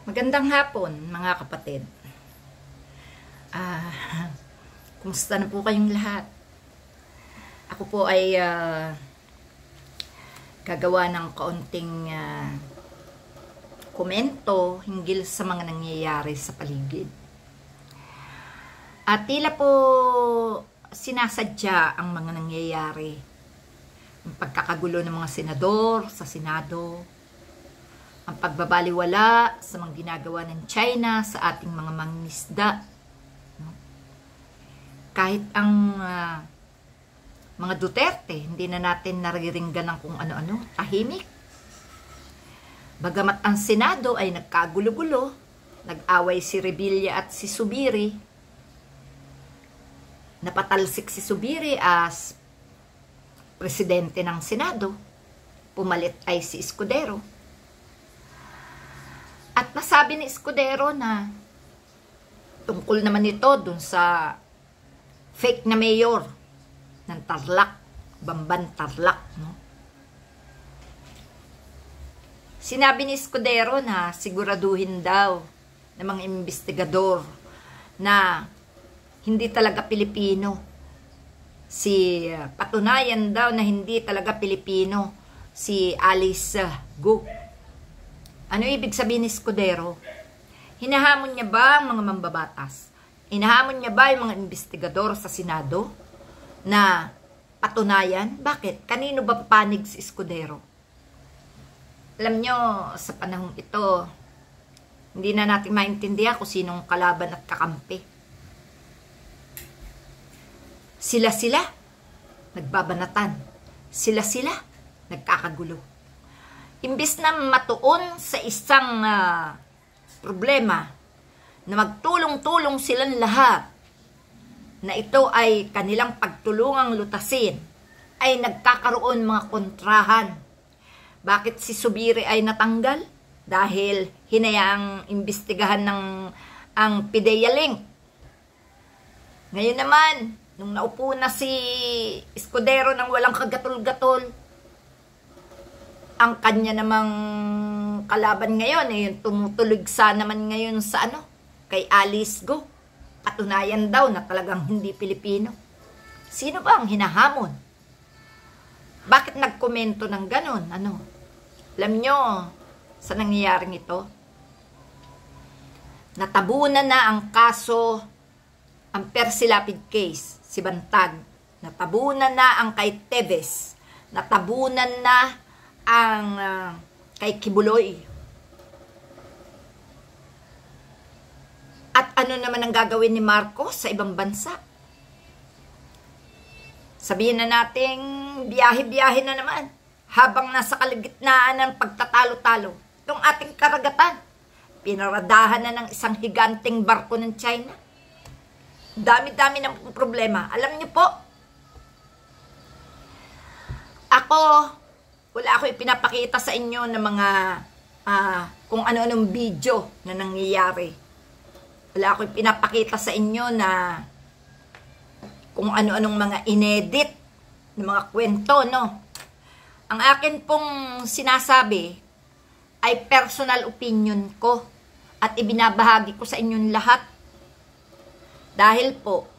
Magandang hapon, mga kapatid. Kumusta na po kayong lahat? Ako po ay gagawa ng kaunting komento hinggil sa mga nangyayari sa paligid. At tila po sinasadya ang mga nangyayari. Ang pagkakagulo ng mga senador sa Senado, ang pagbabaliwala sa mga ginagawa ng China sa ating mga mangingisda. Kahit ang mga Duterte, hindi na natin nariringgan ng kung ano-ano, tahimik. Bagamat ang Senado ay nagkagulo-gulo, nag-away si Revilla at si Zubiri, napatalsik si Zubiri as presidente ng Senado, pumalit ay si Escudero. At nasabi ni Escudero na tungkol naman ito dun sa fake na mayor ng Tarlac, Bamban Tarlac, no? Sinabi ni Escudero na siguraduhin daw ng mga investigador na hindi talaga Pilipino. Patunayan daw na hindi talaga Pilipino si Alice Go. Ano ibig sabihin ni Escudero? Hinahamon niya ba ang mga mambabatas? Hinahamon niya ba yung mga investigador sa Senado na patunayan? Bakit? Kanino ba papanig si Escudero? Alam nyo, sa panahong ito, hindi na natin maintindihan kung sinong kalaban at kakampi. Sila-sila, nagbabanatan. Sila-sila, nagkakagulo. Imbis na matuon sa isang problema na magtulong-tulong silang lahat na ito ay kanilang pagtulungang lutasin, ay nagkakaroon mga kontrahan. Bakit si Zubiri ay natanggal? Dahil hinayaang imbestigahan ng ang PIDEA link. Ngayon naman, nung naupo na si Escudero ng walang kagatol-gatol, ang kanya namang kalaban ngayon, yung tumutuligsa naman ngayon sa kay Alice Go. Patunayan daw na talagang hindi Pilipino. Sino ba ang hinahamon? Bakit nagkomento ng ganon? Alam nyo, sa nangyayaring ito, natabunan na ang kaso, ang Persilapid case, si Bantag. Natabunan na ang kay Teves. Natabunan na ang kay Kibuloy. At ano naman ang gagawin ni Marcos sa ibang bansa? Sabihin na nating biyahe-biyahe na naman habang nasa kalagitnaan ng pagtatalo-talo. Itong ating karagatan, pinaradahan na ng isang higanting barko ng China. Dami-dami ng problema. Alam niyo po, wala ako ipinapakita sa inyo ng mga kung ano-anong video na nangyayari. Wala ako ipinapakita sa inyo na kung ano-anong mga inedit ng mga kwento, no? Ang akin pong sinasabi ay personal opinion ko at ibinabahagi ko sa inyong lahat. Dahil po,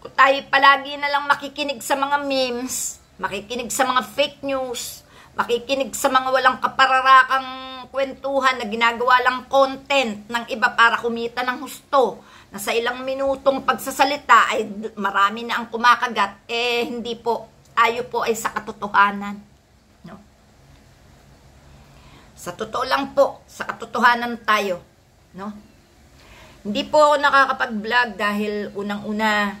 kung tayo palagi na lang makikinig sa mga memes, makikinig sa mga fake news, makikinig sa mga walang kapararakang kwentuhan na ginagawa lang content ng iba para kumita ng husto, na sa ilang minutong pagsasalita ay marami na ang kumakagat, hindi po, tayo po ay sa katotohanan. No? Sa totoo lang po, sa katotohanan tayo. No? Hindi po ako nakakapag-vlog dahil unang-una,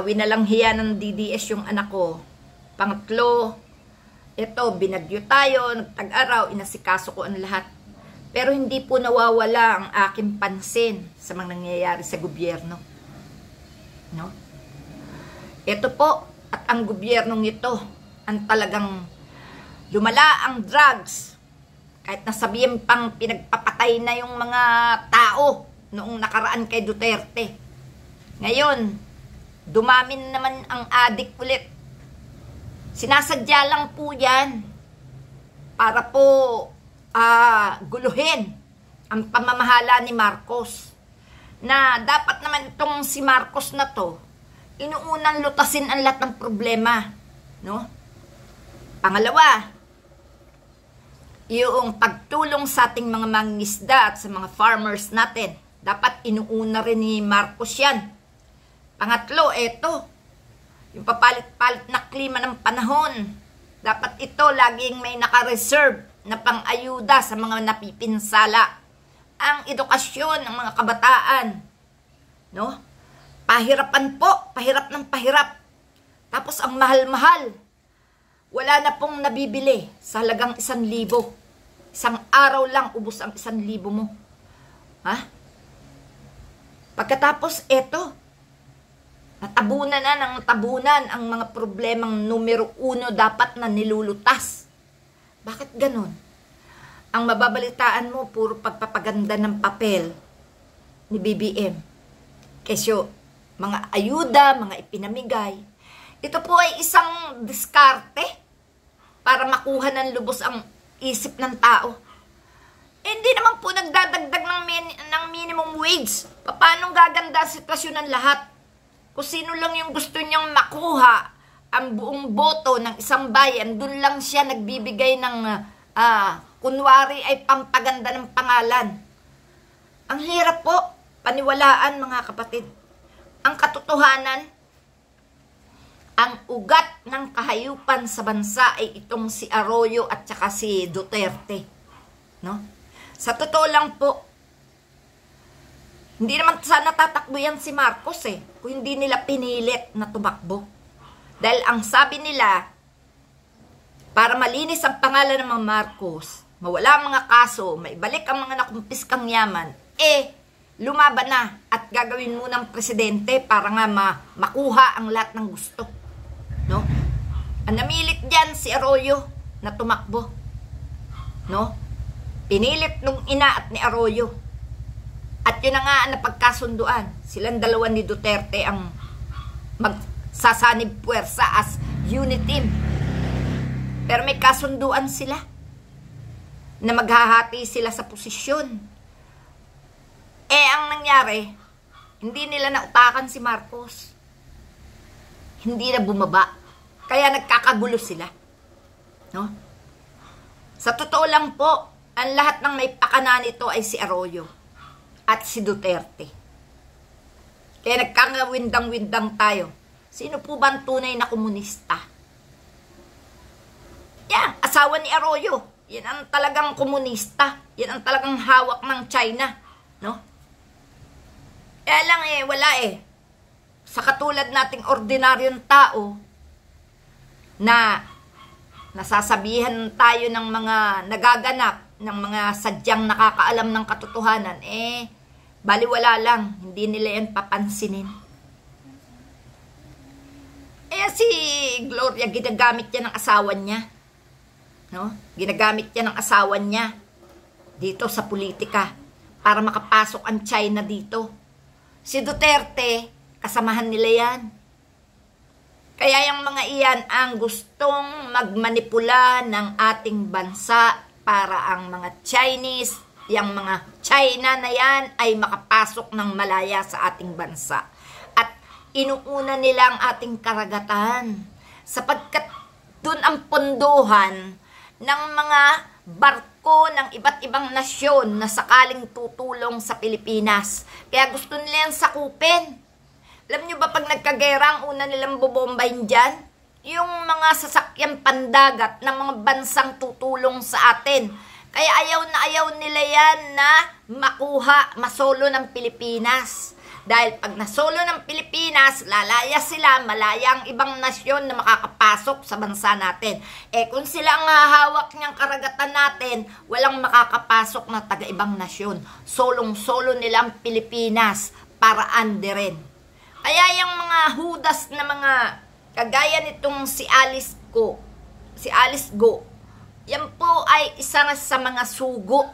winalanghiya ng DDS yung anak ko. Pangatlo, ito, binagyo tayo, nagtag-araw, inasikaso ko ang lahat. Pero hindi po nawawala ang aking pansin sa mga nangyayari sa gobyerno. No? Ito po, at ang gobyernong ito, ang talagang lumala ang drugs. Kahit nasabihin pang pinagpapatay na yung mga tao noong nakaraan kay Duterte. Ngayon, dumamin naman ang adik ulit. Sinasadya lang po yan para po guluhin ang pamamahala ni Marcos. Na dapat naman itong si Marcos na to, inuunang lutasin ang lahat ng problema. No? Pangalawa, yung pagtulong sa ating mga mangingisda at sa mga farmers natin. Dapat inuuna rin ni Marcos yan. Pangatlo, eto, yung papalit-palit na klima ng panahon. Dapat ito laging may naka-reserve na pang-ayuda sa mga napipinsala. Ang edukasyon ng mga kabataan. No? Pahirapan po, pahirap ng pahirap. Tapos ang mahal-mahal. Wala na pong nabibili sa halagang 1,000. Isang araw lang, ubos ang 1,000 mo. Ha? Pagkatapos, eto, natabunan na ng tabunan ang mga problemang numero 1 dapat na nilulutas. Bakit ganun? Ang mababalitaan mo, puro pagpapaganda ng papel ni BBM. Kesyo, mga ayuda, mga ipinamigay. Ito po ay isang diskarte para makuha ng lubos ang isip ng tao. Hindi naman po nagdadagdag ng minimum wage. Paano gaganda ang sitwasyon ng lahat? Kung sino lang yung gusto niyang makuha ang buong boto ng isang bayan, dun lang siya nagbibigay ng kunwari ay pampaganda ng pangalan. Ang hirap po paniwalaan, mga kapatid. Ang katotohanan, ang ugat ng kahayupan sa bansa ay itong si Arroyo at saka si Duterte. No? Sa totoo lang po, hindi naman sana tatakbo yan si Marcos kung hindi nila pinilit na tumakbo. Dahil ang sabi nila, para malinis ang pangalan ng mga Marcos, mawala ang mga kaso, maibalik ang mga nakumpiskang yaman, lumaban na at gagawin mo ng presidente para nga makuha ang lahat ng gusto. No? Ang namilit dyan si Arroyo na tumakbo. No? Pinilit nung ina at ni Arroyo. At yun na nga ang napagkasunduan. Silang dalawa ni Duterte ang magsasanib puwersa as unit team. Pero may kasunduan sila na maghahati sila sa posisyon. Ang nangyari, hindi nila nautakan si Marcos. Hindi na bumaba. Kaya nagkakagulo sila. No? Sa totoo lang po, ang lahat ng may pakana nito ay si Arroyo at si Duterte. Kaya nagkakawindang-windang tayo. Sino po ba ang tunay na komunista? Yan, asawa ni Arroyo. Yan ang talagang komunista. Yan ang talagang hawak ng China. No? Kaya lang wala Sa katulad nating ordinaryong tao na nasasabihan tayo ng mga nagaganap, ng mga sadyang nakakaalam ng katotohanan, baliwala lang, hindi nila yan papansinin. Si Gloria, ginagamit niya ng asawa niya. No? Ginagamit niya ng asawa niya dito sa politika para makapasok ang China dito. Si Duterte, kasamahan nila yan. Kaya yung mga iyan ang gustong magmanipula ng ating bansa para ang mga Chinese, yung mga China na yan ay makapasok ng malaya sa ating bansa. At inuuna nila ang ating karagatan sapagkat dun ang pondohan ng mga barko ng iba't ibang nasyon na sakaling tutulong sa Pilipinas. Kaya gusto nila yan sakupin. Alam nyo ba pag nagkagera, ang una nilang bubombahin dyan? Yung mga sasakyan pandagat ng mga bansang tutulong sa atin. Kaya ayaw nila yan na makuha, masolo ng Pilipinas. Dahil pag nasolo ng Pilipinas, lalaya sila, malaya ang ibang nasyon na makakapasok sa bansa natin. Kung sila ang hahawak niyang karagatan natin, walang makakapasok na taga-ibang nasyon. Solong-solo nila ang Pilipinas para anderin. Kaya yung mga hudas na mga kagaya nitong si Alice Go, yan po ay isa sa mga sugo.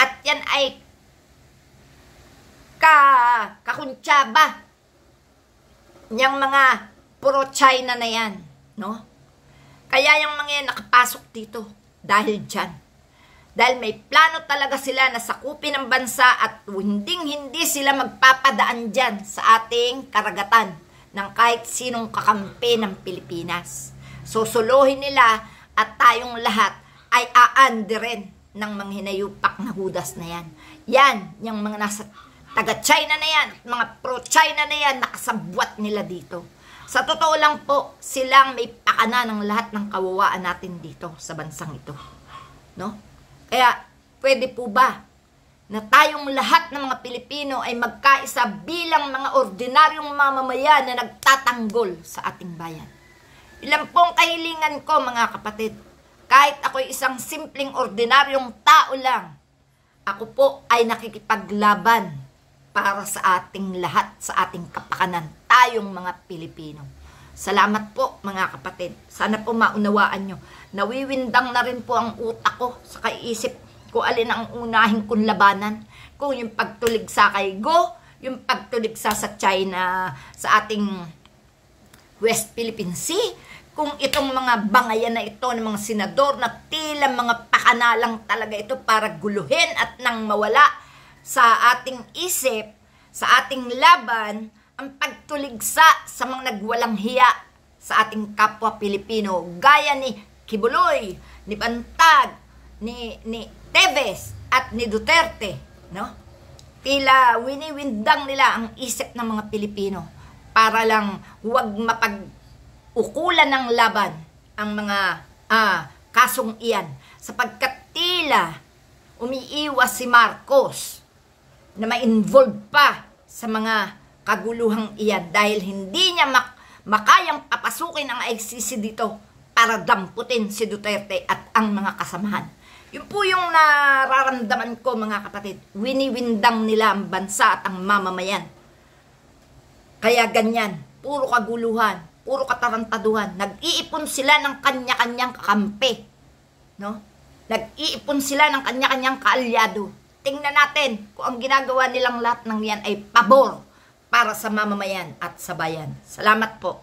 At yan ay kakuntsaba niyang mga pro-China na yan, no? Kaya yung mga yan nakapasok dito dahil dyan. Dahil may plano talaga sila na sakupin ang bansa at hindi sila magpapadaan dyan sa ating karagatan ng kahit sinong kakampi ng Pilipinas. Susuluhin nila at tayong lahat ay aandi rin ng mga hinayupak na Judas na yan. Yan, yung mga nasa taga-China na yan, mga pro-China na yan, nakasabwat nila dito. Sa totoo lang po, silang may pakana ng lahat ng kawawaan natin dito sa bansang ito. No? Kaya, pwede po ba na tayong lahat ng mga Pilipino ay magkaisa bilang mga ordinaryong mamamayan na nagtatanggol sa ating bayan? Ilan pong kahilingan ko, mga kapatid, kahit ako'y isang simpleng ordinaryong tao lang, ako po ay nakikipaglaban para sa ating lahat, sa ating kapakanan, tayong mga Pilipino. Salamat po, mga kapatid. Sana po maunawaan nyo. Nawiwindang na rin po ang utak ko sa kaisip ko alin ang unahin kong labanan. Kung yung pagtulig sa kay Go, yung pagtulig sa China, sa ating West Philippine Sea, kung itong mga bangayan na ito ng mga senador na tila mga pakanalang talaga ito para guluhin at nang mawala sa ating isip, sa ating laban, ang pagtuligsa sa mga nagwalang hiya sa ating kapwa Pilipino, gaya ni Kibuloy, ni Bantag, ni Teves at ni Duterte, no? Tila winiwindang nila ang isip ng mga Pilipino para lang huwag mapag-ukulan ng laban ang mga kasong iyan, sapagkat tila umiiwas si Marcos na ma-involve pa sa mga kaguluhang iyan dahil hindi niya makayang papasukin ang ICC dito para damputin si Duterte at ang mga kasamahan. Yun po yung nararamdaman ko, mga kapatid. Winiwindang nila ang bansa at ang mamamayan. Kaya ganyan, puro kaguluhan, puro katarantaduhan. Nag-iipon sila ng kanya-kanyang kakampi. No? Nag-iipon sila ng kanya-kanyang kaalyado. Tingnan natin kung ang ginagawa nilang lahat ng yan ay pabor para sa mamamayan at sa bayan. Salamat po.